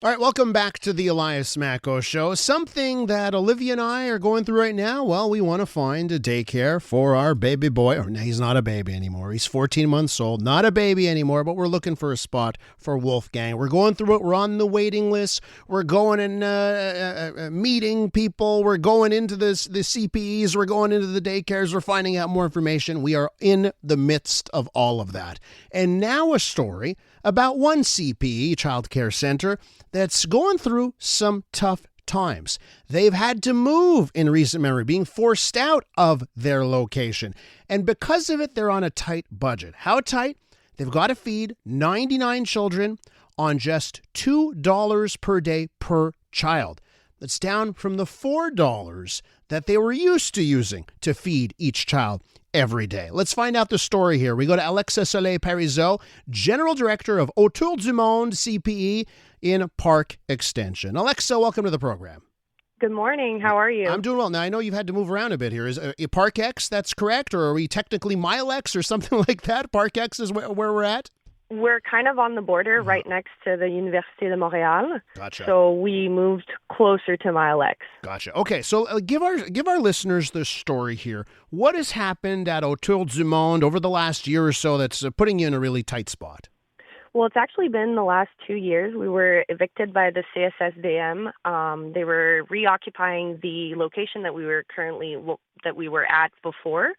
All right, welcome back to the Elias Makos Show. Something that Olivia and I are going through right now. Well, we want to find a daycare for our baby boy. Or no, he's not a baby anymore. He's 14 months old, not a baby anymore, but we're looking for a spot for Wolfgang. We're going through it. We're on the waiting list. We're going and meeting people. We're going into the CPEs. We're going into the daycares. We're finding out more information. We are in the midst of all of that. And now a story about one CPE, child care center, that's going through some tough times. They've had to move in recent memory, being forced out of their location. And because of it, they're on a tight budget. How tight? They've got to feed 99 children on just $2 per day per child. That's down from the $4 that they were used to using to feed each child every day. Let's find out the story here. We go to Alexa Soleil Pariseau, General Director of Autour du Monde CPE in Parc Extension. Alexa, welcome to the program. Good morning. How are you? I'm doing well. Now, I know you've had to move around a bit here. Is Parc X, that's correct? Or are we technically Milex or something like that? Parc X is where we're at? We're kind of on the border right next to the Université de Montreal. Gotcha. So we moved closer to Mile X. Gotcha. Okay, so give our listeners the story here. What has happened at Autour du Monde over the last year or so that's putting you in a really tight spot? Well, it's actually been the last 2 years. We were evicted by the CSSDM. They were reoccupying the location that we were at before.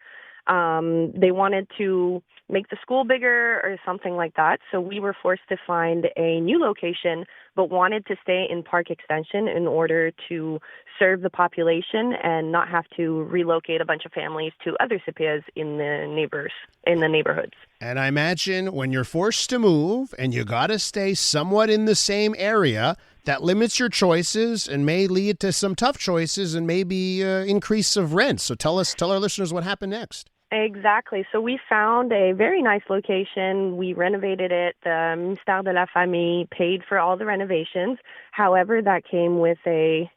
They wanted to make the school bigger or something like that. So we were forced to find a new location, but wanted to stay in Parc Extension in order to serve the population and not have to relocate a bunch of families to other CPEs in the neighborhoods. And I imagine when you're forced to move and you got to stay somewhat in the same area, that limits your choices and may lead to some tough choices and maybe increase of rent. So tell our listeners what happened next. Exactly. So we found a very nice location. We renovated it. The Ministère de la Famille paid for all the renovations. However, that came with a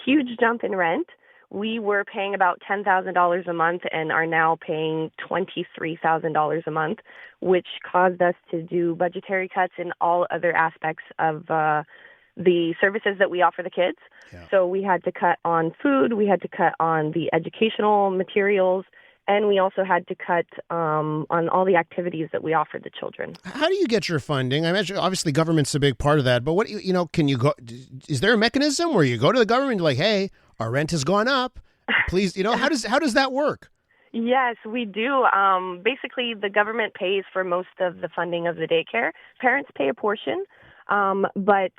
huge jump in rent. We were paying about $10,000 a month and are now paying $23,000 a month, which caused us to do budgetary cuts in all other aspects of the services that we offer the kids. Yeah. So we had to cut on food, we had to cut on the educational materials, and we also had to cut on all the activities that we offered the children. How do you get your funding? I imagine obviously government's a big part of that, but what can you go? Is there a mechanism where you go to the government and you're like, hey, our rent has gone up, please? How does that work? Yes, we do. Basically, the government pays for most of the funding of the daycare. Parents pay a portion. But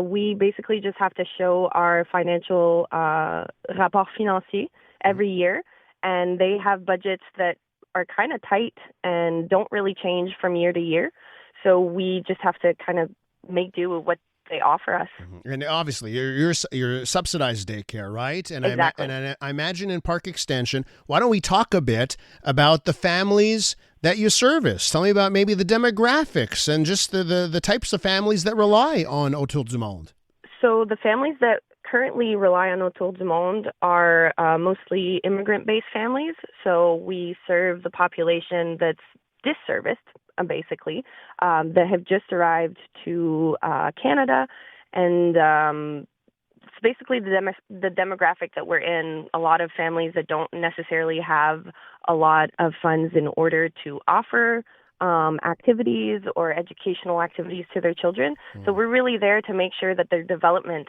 we basically just have to show our financial rapport financier every year, and they have budgets that are kind of tight and don't really change from year to year. So we just have to kind of make do with what they offer us. Mm-hmm. And obviously, you're subsidized daycare, right? And exactly. I imagine in Parc Extension, why don't we talk a bit about the families that you service? Tell me about maybe the demographics and just the types of families that rely on Autour du Monde. So the families that currently rely on Autour du Monde are mostly immigrant-based families. So we serve the population that's disserviced, basically, that have just arrived to Canada. And it's basically the demographic that we're in. A lot of families that don't necessarily have a lot of funds in order to offer activities or educational activities to their children. So we're really there to make sure that their development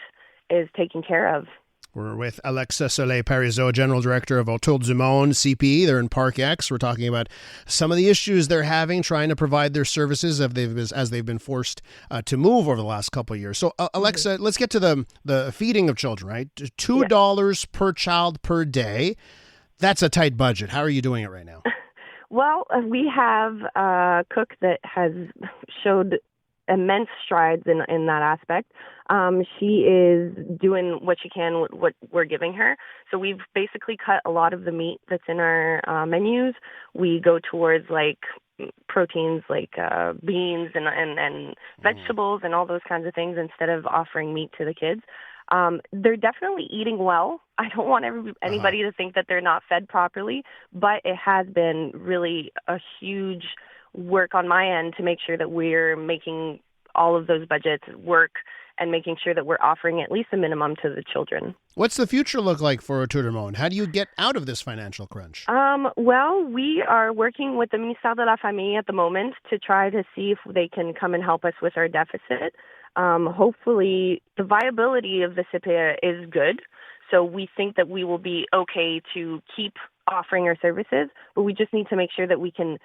is taken care of. We're with Alexa Soleil Pariseau, General Director of Autour du Monde CPE. They're in Parc X. We're talking about some of the issues they're having trying to provide their services as they've been forced to move over the last couple of years. So, Alexa, let's get to the feeding of children, right? $2 per child per day. That's a tight budget. How are you doing it right now? Well, we have a cook that has showed immense strides in that aspect. She is doing what she can with what we're giving her. So we've basically cut a lot of the meat that's in our menus. We go towards like proteins like beans and vegetables and all those kinds of things instead of offering meat to the kids. They're definitely eating well. I don't want anybody to think that they're not fed properly, but it has been really a huge work on my end to make sure that we're making all of those budgets work and making sure that we're offering at least a minimum to the children. What's the future look like for Autour du Monde? How do you get out of this financial crunch? Well, we are working with the Ministère de la Famille at the moment to try to see if they can come and help us with our deficit. Hopefully, the viability of the CPE is good, so we think that we will be okay to keep offering our services, but we just need to make sure that we can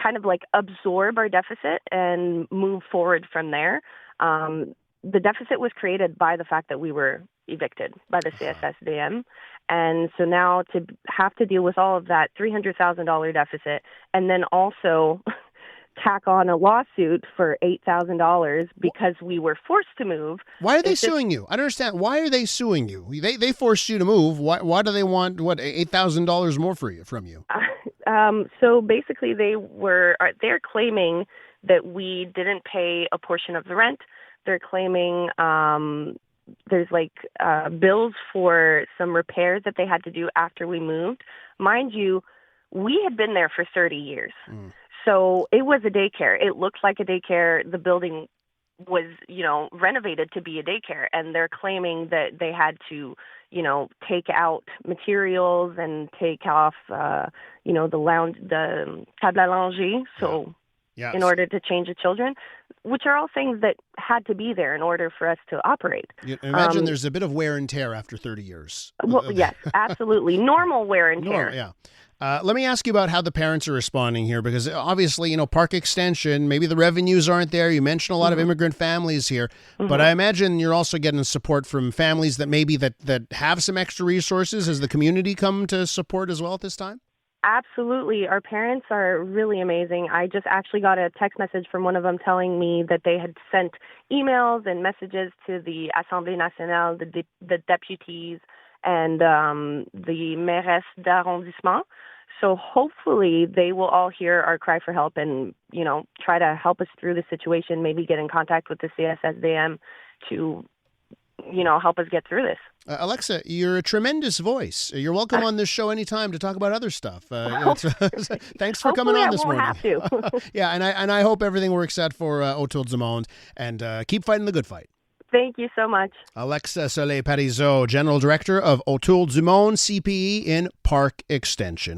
kind of like absorb our deficit and move forward from there. The deficit was created by the fact that we were evicted by the CSSDM. And so now to have to deal with all of that $300,000 deficit and then also tack on a lawsuit for $8,000 because we were forced to move. Why are they suing you? I don't understand. Why are they suing you? They forced you to move. Why do they want, $8,000 more from you? So basically they're claiming that we didn't pay a portion of the rent. They're claiming there's bills for some repairs that they had to do after we moved. Mind you, we had been there for 30 years. So it was a daycare. It looked like a daycare. The building was, renovated to be a daycare. And they're claiming that they had to, take out materials and take off, the table à langer. So Yes. in order to change the children, which are all things that had to be there in order for us to operate. You imagine there's a bit of wear and tear after 30 years. Well, yes, absolutely. Normal wear and tear. Yeah. Let me ask you about how the parents are responding here, because obviously, Parc Extension, maybe the revenues aren't there. You mentioned a lot of immigrant families here, but I imagine you're also getting support from families that maybe that have some extra resources. Has the community come to support as well at this time? Absolutely. Our parents are really amazing. I just actually got a text message from one of them telling me that they had sent emails and messages to the Assemblée nationale, the deputies, and the mairesse d'arrondissement. So hopefully they will all hear our cry for help and, try to help us through the situation, maybe get in contact with the CSSDM to, help us get through this. Alexa, you're a tremendous voice. You're welcome on this show anytime to talk about other stuff. Thanks for coming on this morning. Have to. Yeah, and I hope everything works out for Autour du Monde, and keep fighting the good fight. Thank you so much. Alexa Soleil Pariseau, General Director of Autour du Monde CPE in Parc Extension.